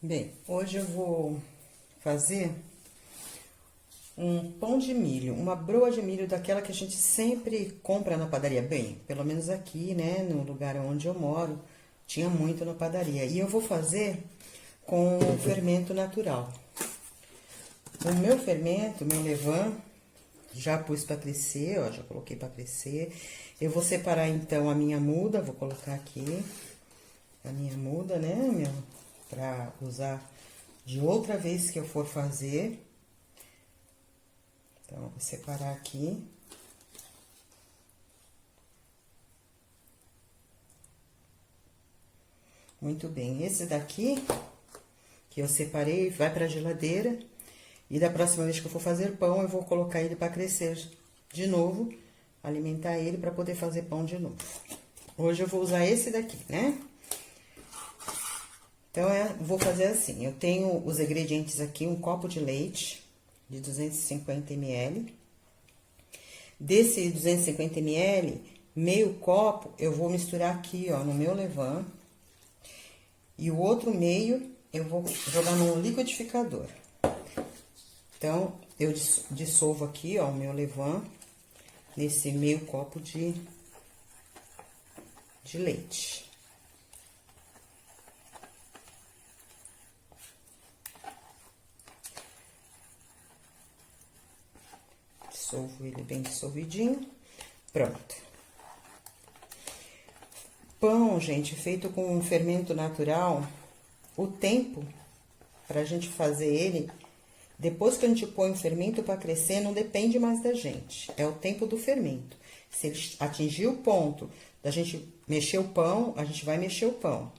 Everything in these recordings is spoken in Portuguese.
Bem, hoje eu vou fazer um pão de milho, uma broa de milho daquela que a gente sempre compra na padaria. Bem, pelo menos aqui, né, no lugar onde eu moro, tinha muito na padaria. E eu vou fazer com fermento natural. O meu fermento, meu levain, já pus para crescer, ó, já coloquei para crescer. Eu vou separar então a minha muda, vou colocar aqui a minha muda, né, para usar de outra vez que eu for fazer. Então, eu vou separar aqui. Muito bem, esse daqui que eu separei vai para a geladeira. E da próxima vez que eu for fazer pão, eu vou colocar ele para crescer de novo, alimentar ele para poder fazer pão de novo. Hoje eu vou usar esse daqui, né? Então, vou fazer assim, eu tenho os ingredientes aqui, um copo de leite de 250 ml. Desse 250 ml, meio copo eu vou misturar aqui, ó, no meu levain. E o outro meio eu vou jogar no liquidificador. Então, eu dissolvo aqui, ó, o meu levain nesse meio copo de leite. Dissolvo ele bem dissolvidinho. Pronto. Pão, gente, feito com um fermento natural, o tempo pra gente fazer ele, depois que a gente põe o fermento para crescer, não depende mais da gente. É o tempo do fermento. Se ele atingir o ponto da gente mexer o pão, a gente vai mexer o pão.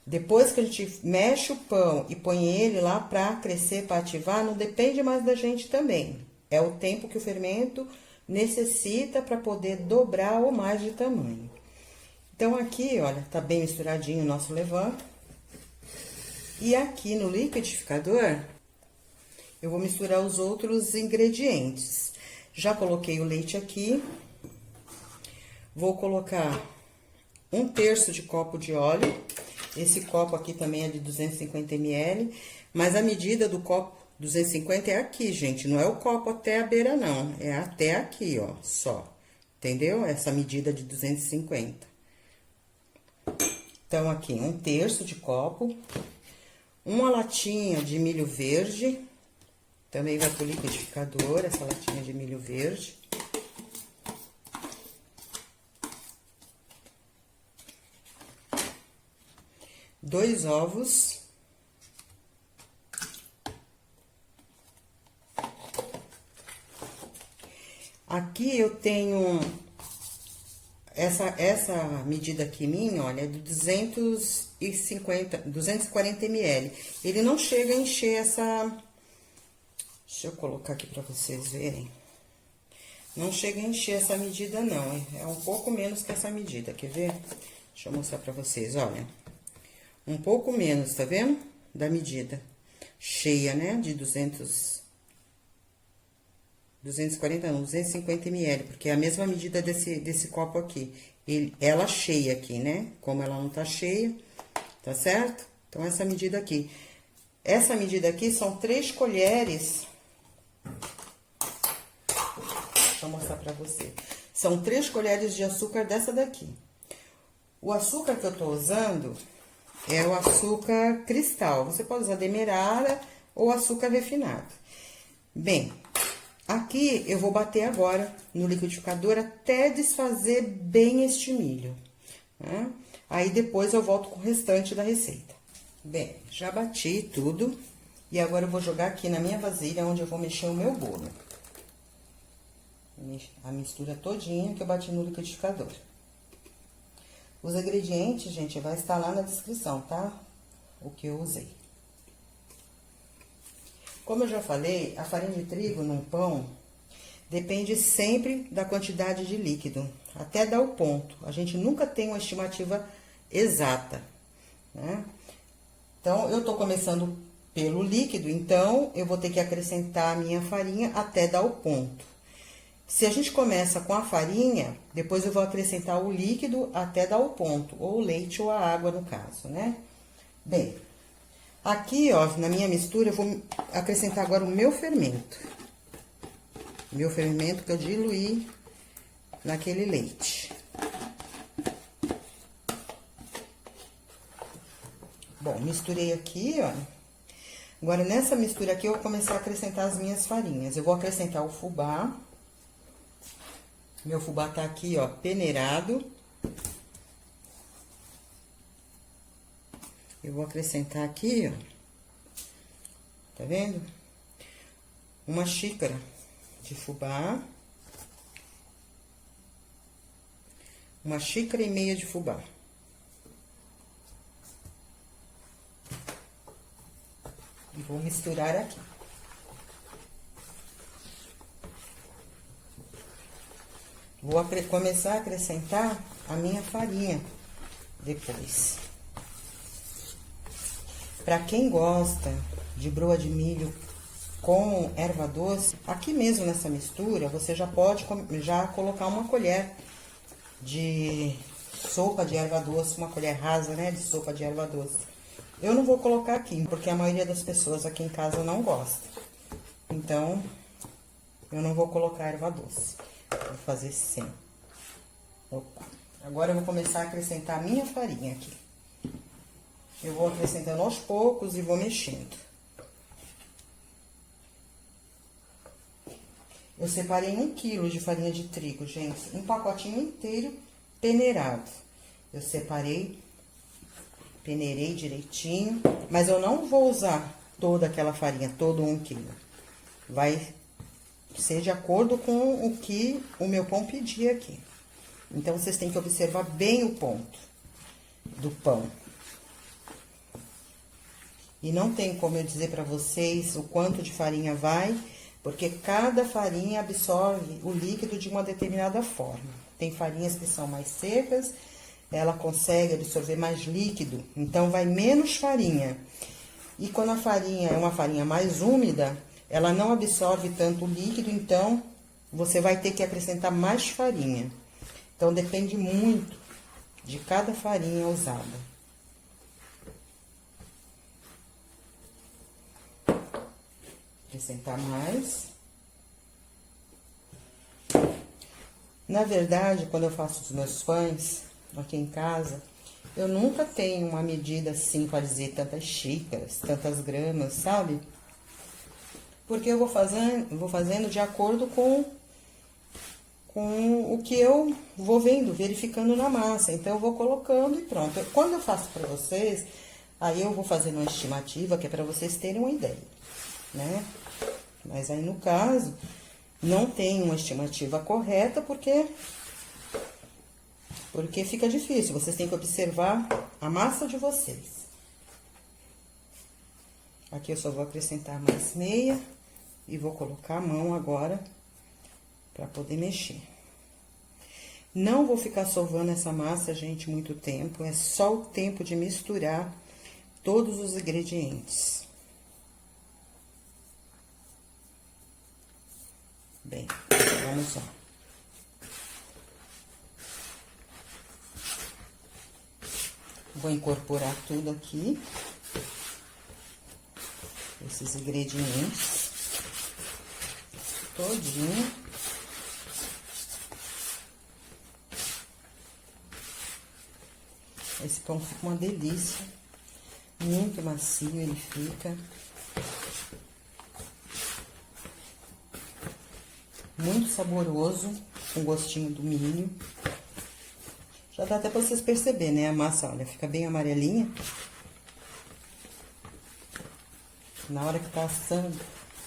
Depois que a gente mexe o pão e põe ele lá para crescer, para ativar, não depende mais da gente também. É o tempo que o fermento necessita para poder dobrar ou mais de tamanho. Então, aqui, olha, tá bem misturadinho o nosso levain. E aqui no liquidificador, eu vou misturar os outros ingredientes. Já coloquei o leite aqui. Vou colocar 1/3 de copo de óleo. Esse copo aqui também é de 250 ml. Mas a medida do copo 250 é aqui, gente. Não é o copo até a beira, não. É até aqui, ó, só. Entendeu? Essa medida de 250. Então, aqui, 1/3 de copo. Uma latinha de milho verde. Também vai pro liquidificador, essa latinha de milho verde. Dois ovos. Aqui eu tenho essa medida aqui minha, olha, é de 240 ml. Ele não chega a encher essa... Deixa eu colocar aqui pra vocês verem. Não chega a encher essa medida, não. É um pouco menos que essa medida, quer ver? Deixa eu mostrar pra vocês, olha. Um pouco menos, tá vendo? Da medida. Cheia, né? De 240 não, 250 ml, porque é a mesma medida desse copo aqui. Ela cheia aqui, né? Como ela não tá cheia, tá certo? Então, essa medida aqui. Essa medida aqui são 3 colheres... Deixa eu mostrar pra você. São 3 colheres de açúcar dessa daqui. O açúcar que eu tô usando é o açúcar cristal. Você pode usar demerara ou açúcar refinado. Bem, aqui eu vou bater agora no liquidificador até desfazer bem este milho, né? Aí depois eu volto com o restante da receita. Bem, já bati tudo e agora eu vou jogar aqui na minha vasilha onde eu vou mexer o meu bolo. A mistura todinha que eu bati no liquidificador. Os ingredientes, gente, vai estar lá na descrição, tá? O que eu usei. Como eu já falei, a farinha de trigo num pão depende sempre da quantidade de líquido, até dar o ponto. A gente nunca tem uma estimativa exata, né? Então, eu tô começando pelo líquido, então eu vou ter que acrescentar a minha farinha até dar o ponto. Se a gente começa com a farinha, depois eu vou acrescentar o líquido até dar o ponto, ou o leite ou a água no caso, né? Bem, Aqui, ó, na minha mistura, eu vou acrescentar agora o meu fermento. Meu fermento que eu diluí naquele leite. Bom, misturei aqui, ó. Agora, nessa mistura aqui, eu vou começar a acrescentar as minhas farinhas. Eu vou acrescentar o fubá. Meu fubá tá aqui, ó, peneirado. Eu vou acrescentar aqui, ó. Tá vendo? Uma xícara de fubá. Uma xícara e meia de fubá. E vou misturar aqui. Vou começar a acrescentar a minha farinha depois. Para quem gosta de broa de milho com erva doce, aqui mesmo nessa mistura, você já pode colocar uma colher de sopa de erva doce, uma colher rasa, né, de sopa de erva doce. Eu não vou colocar aqui, porque a maioria das pessoas aqui em casa não gosta. Então, eu não vou colocar erva doce. Vou fazer sem. Opa. Agora, eu vou começar a acrescentar a minha farinha aqui. Eu vou acrescentando aos poucos e vou mexendo. Eu separei 1 quilo de farinha de trigo, gente. Um pacotinho inteiro peneirado. Eu separei, peneirei direitinho. Mas eu não vou usar toda aquela farinha, todo 1 quilo. Vai ser de acordo com o que o meu pão pedir aqui. Então, vocês têm que observar bem o ponto do pão. E não tem como eu dizer pra vocês o quanto de farinha vai, porque cada farinha absorve o líquido de uma determinada forma. Tem farinhas que são mais secas, ela consegue absorver mais líquido, então vai menos farinha. E quando a farinha é uma farinha mais úmida, ela não absorve tanto líquido, então você vai ter que acrescentar mais farinha. Então, depende muito de cada farinha usada. Acrescentar mais. Na verdade, quando eu faço os meus pães aqui em casa, eu nunca tenho uma medida assim para dizer tantas xícaras, tantas gramas, sabe? Porque eu vou fazendo de acordo com o que eu vou vendo, verificando na massa. Então, eu vou colocando e pronto. Quando eu faço para vocês, aí eu vou fazendo uma estimativa, que é para vocês terem uma ideia, né? Mas aí, no caso, não tem uma estimativa correta, porque fica difícil. Vocês têm que observar a massa de vocês. Aqui eu só vou acrescentar mais meia e vou colocar a mão agora para poder mexer. Não vou ficar sovando essa massa, gente, muito tempo. É só o tempo de misturar todos os ingredientes. Bem, vamos lá. Vou incorporar tudo aqui. Esses ingredientes. Todinho. Esse pão fica uma delícia. Muito macio ele fica. Muito saboroso, com gostinho do milho. Já dá até pra vocês perceberem, né? A massa, olha, fica bem amarelinha. Na hora que tá assando,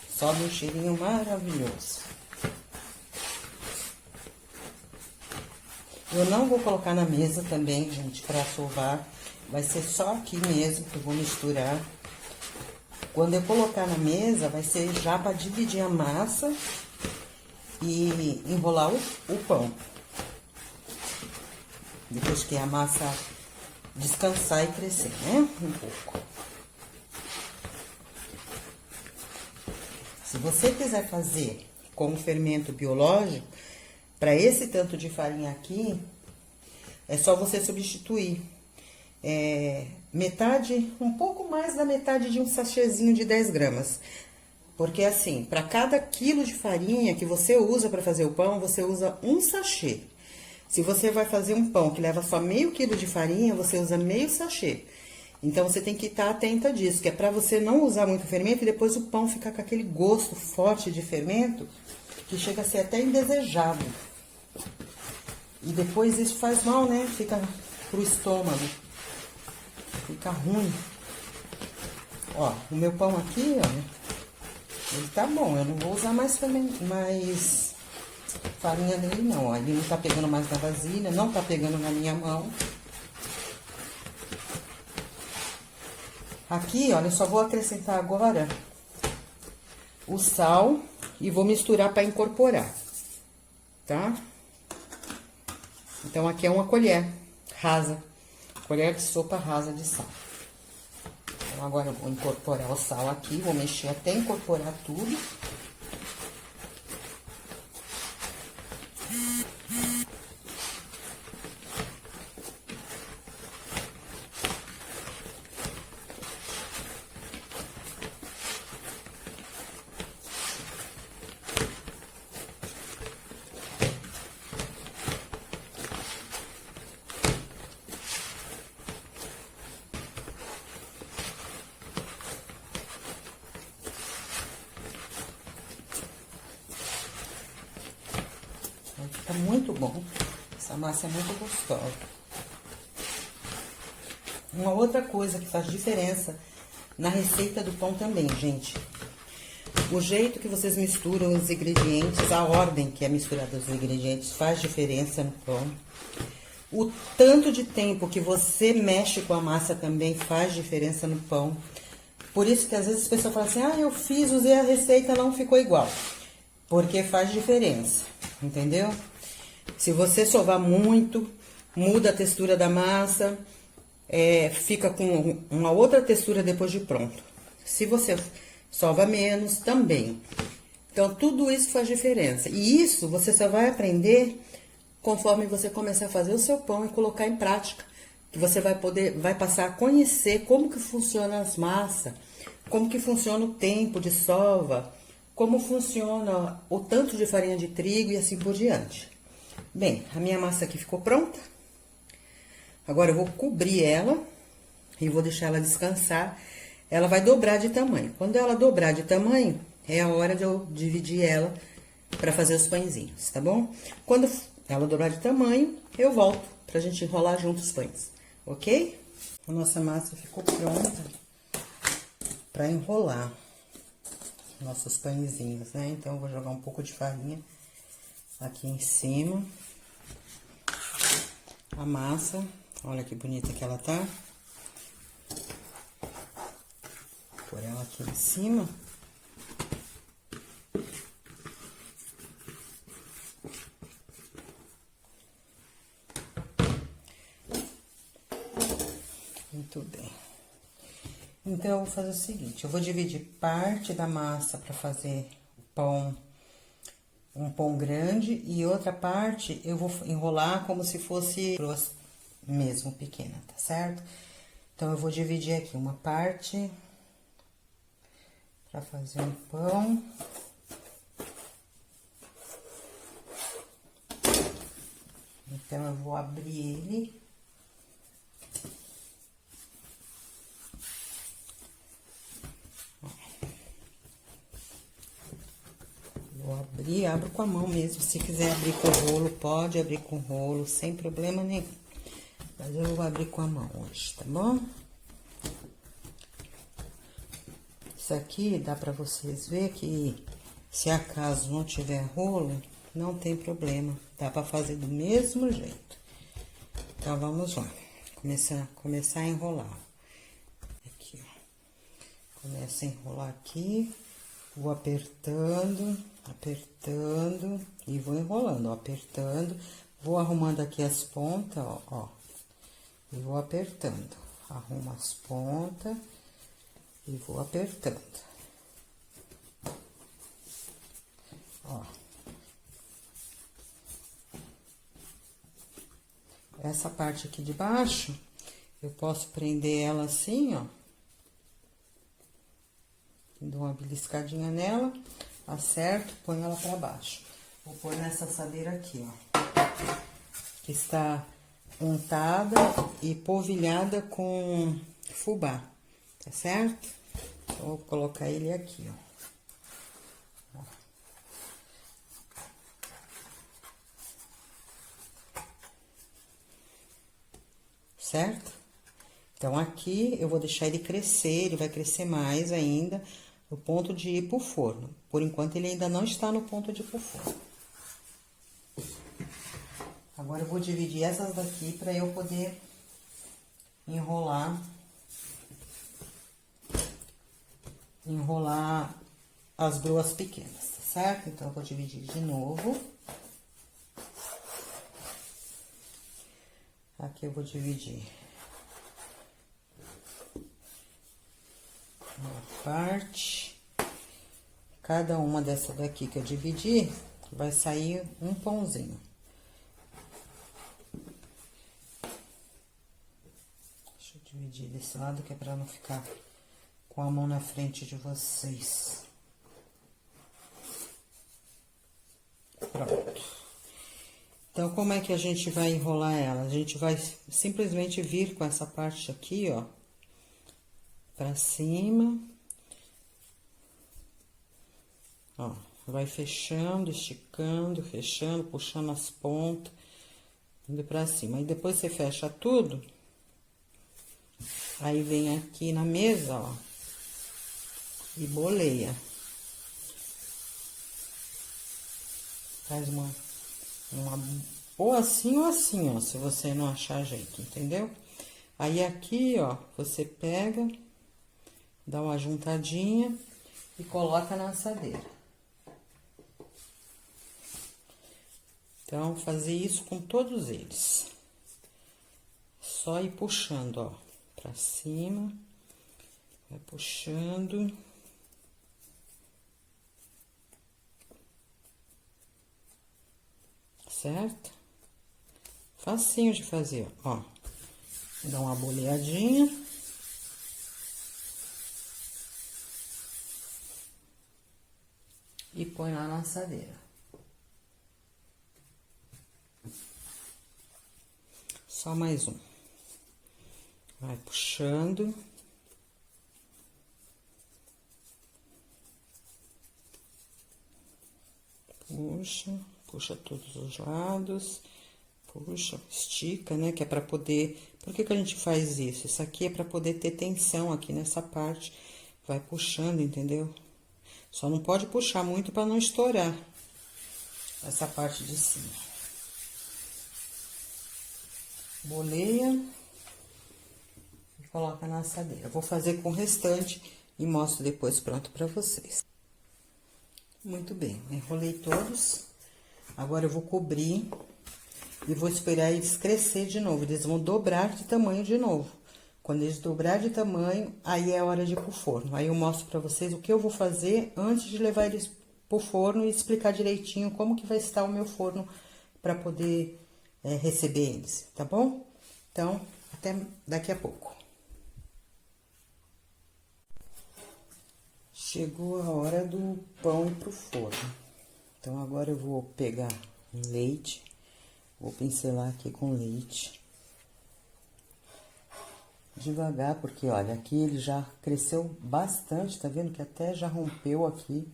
sobe um cheirinho maravilhoso. Eu não vou colocar na mesa também, gente, pra sovar. Vai ser só aqui mesmo que eu vou misturar. Quando eu colocar na mesa, vai ser já pra dividir a massa e enrolar o pão. Depois que a massa descansar e crescer, né? Um pouco. Se você quiser fazer com fermento biológico, para esse tanto de farinha aqui, é só você substituir. metade, um pouco mais da metade de um sachêzinho de 10 gramas. Porque assim, para cada quilo de farinha que você usa para fazer o pão, você usa um sachê. Se você vai fazer um pão que leva só meio quilo de farinha, você usa meio sachê. Então, você tem que estar atenta disso, que é para você não usar muito fermento e depois o pão ficar com aquele gosto forte de fermento, que chega a ser até indesejável. E depois isso faz mal, né? Fica pro estômago. Fica ruim. Ó, o meu pão aqui, ó, ele tá bom. Eu não vou usar mais farinha nele, não. Ó, ele não tá pegando mais na vasilha, não tá pegando na minha mão. Aqui, olha, eu só vou acrescentar agora o sal e vou misturar para incorporar, tá? Então, aqui é uma colher rasa, colher de sopa rasa de sal. Então, agora eu vou incorporar o sal aqui, vou mexer até incorporar tudo. Fica muito bom. Essa massa é muito gostosa. Uma outra coisa que faz diferença na receita do pão também, gente. O jeito que vocês misturam os ingredientes, a ordem que é misturada os ingredientes faz diferença no pão. O tanto de tempo que você mexe com a massa também faz diferença no pão. Por isso que às vezes as pessoas falam assim, ah, eu fiz, usei a receita, não ficou igual. Porque faz diferença, entendeu? Se você sovar muito, muda a textura da massa, fica com uma outra textura depois de pronto. Se você sova menos, também. Então, tudo isso faz diferença. E isso você só vai aprender conforme você começar a fazer o seu pão e colocar em prática. Que você vai passar a conhecer como que funciona as massas, como que funciona o tempo de sova, como funciona o tanto de farinha de trigo e assim por diante. Bem, a minha massa aqui ficou pronta. Agora eu vou cobrir ela e vou deixar ela descansar. Ela vai dobrar de tamanho. Quando ela dobrar de tamanho, é a hora de eu dividir ela para fazer os pãezinhos, tá bom? Quando ela dobrar de tamanho, eu volto pra gente enrolar junto os pães, ok? A nossa massa ficou pronta para enrolar nossos pãezinhos, né? Então, eu vou jogar um pouco de farinha aqui em cima. A massa, olha que bonita que ela tá. Por ela aqui em cima. Muito bem. Então, eu vou fazer o seguinte, eu vou dividir parte da massa para fazer o pão, um pão grande, e outra parte eu vou enrolar como se fosse mesmo pequena, tá certo? Então, eu vou dividir aqui uma parte para fazer um pão. Então, eu vou abrir ele. Vou abrir, abro com a mão mesmo. Se quiser abrir com rolo, pode abrir com rolo, sem problema nenhum. Mas eu vou abrir com a mão hoje, tá bom? Isso aqui dá pra vocês ver que, se acaso não tiver rolo, não tem problema. Dá pra fazer do mesmo jeito. Então, vamos lá. Começar a enrolar. Aqui, ó. Começa a enrolar aqui. Vou apertando e vou enrolando, ó, apertando. Vou arrumando aqui as pontas, ó. E vou apertando. Arrumo as pontas e vou apertando. Ó. Essa parte aqui de baixo, Eu posso prender ela assim, ó. Dou uma beliscadinha nela, acerto, ponho ela pra baixo. Vou pôr nessa assadeira aqui, ó. Que está untada e polvilhada com fubá, tá certo? Então, vou colocar ele aqui, ó. Certo? Então, aqui eu vou deixar ele crescer, ele vai crescer mais ainda, no ponto de ir pro forno. Por enquanto, ele ainda não está no ponto de ir pro forno. Agora, eu vou dividir essas daqui para eu poder enrolar as broas pequenas, tá certo? Então, eu vou dividir de novo. Aqui eu vou dividir uma parte. Cada uma dessa daqui que eu dividi, vai sair um pãozinho. Deixa eu dividir desse lado, que é pra não ficar com a mão na frente de vocês. Pronto. Então, como é que a gente vai enrolar ela? A gente vai simplesmente vir com essa parte aqui, ó, pra cima. Ó, vai fechando, esticando, fechando, puxando as pontas, indo pra cima. Aí, depois você fecha tudo. Aí, vem aqui na mesa, ó, e boleia. Faz uma ou assim, ó, se você não achar jeito, entendeu? Aí, aqui, ó, você pega, dá uma juntadinha e coloca na assadeira. Então, fazer isso com todos eles. Só ir puxando, ó, pra cima, vai puxando. Certo? Facinho de fazer, ó. Dá uma boleadinha. E põe lá na assadeira. Só mais um. Vai puxando. Puxa. Puxa todos os lados, puxa, estica, né? Que é pra poder... Por que que a gente faz isso? Isso aqui é pra poder ter tensão aqui nessa parte. Vai puxando, entendeu? Só não pode puxar muito pra não estourar essa parte de cima. Boleia e coloca na assadeira. Vou fazer com o restante e mostro depois pronto pra vocês. Muito bem, enrolei todos. Agora, eu vou cobrir e vou esperar eles crescer de novo. Eles vão dobrar de tamanho de novo. Quando eles dobrar de tamanho, aí é a hora de ir pro forno. Aí, eu mostro pra vocês o que eu vou fazer antes de levar eles pro forno e explicar direitinho como que vai estar o meu forno pra poder receber eles, tá bom? Então, até daqui a pouco. Chegou a hora do pão ir pro forno. Então, agora eu vou pegar um leite, vou pincelar aqui com leite. Devagar, porque, olha, aqui ele já cresceu bastante, tá vendo que até já rompeu aqui.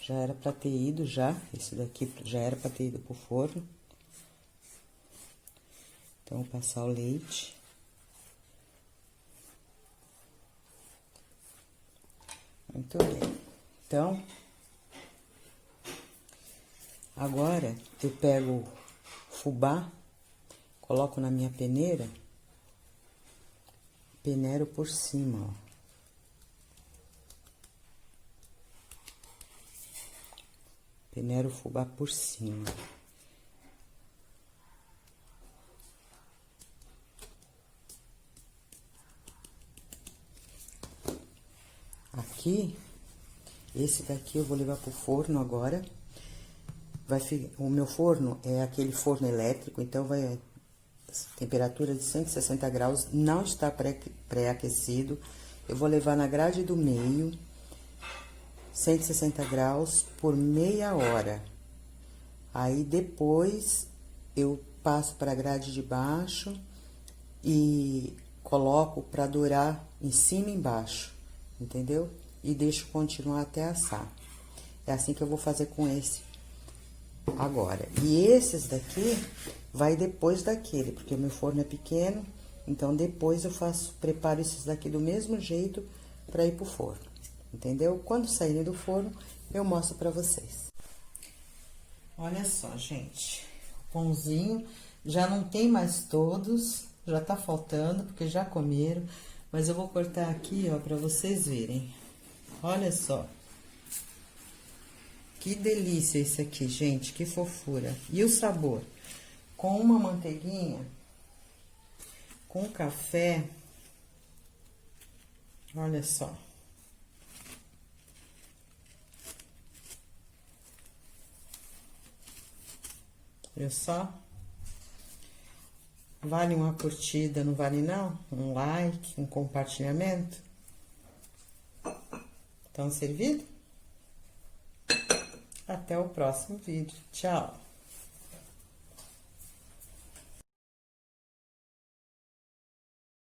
Já era pra ter ido, já. Esse daqui já era pra ter ido pro forno. Então, vou passar o leite. Muito bem. Então... Agora, eu pego fubá, coloco na minha peneira, peneiro por cima, ó. Peneiro o fubá por cima. Aqui, esse daqui eu vou levar pro forno agora. O meu forno é aquele forno elétrico, então vai Temperatura de 160 graus, não está pré-aquecido. Eu vou levar na grade do meio, 160 graus por meia hora. Aí, depois, eu passo para a grade de baixo e coloco para dourar em cima e embaixo, entendeu? E deixo continuar até assar. É assim que eu vou fazer com esse agora. E esses daqui vai depois daquele, porque o meu forno é pequeno, então depois eu preparo esses daqui do mesmo jeito para ir pro forno, entendeu? Quando saírem do forno, eu mostro para vocês. Olha só, gente, o pãozinho já não tem mais todos, já tá faltando, porque já comeram, mas eu vou cortar aqui, ó, para vocês verem. Olha só. Que delícia esse aqui, gente, que fofura. E o sabor? Com uma manteiguinha, com café, olha só. Viu só? Vale uma curtida, não vale não? Um like, um compartilhamento? Estão servidos? Até o próximo vídeo. Tchau!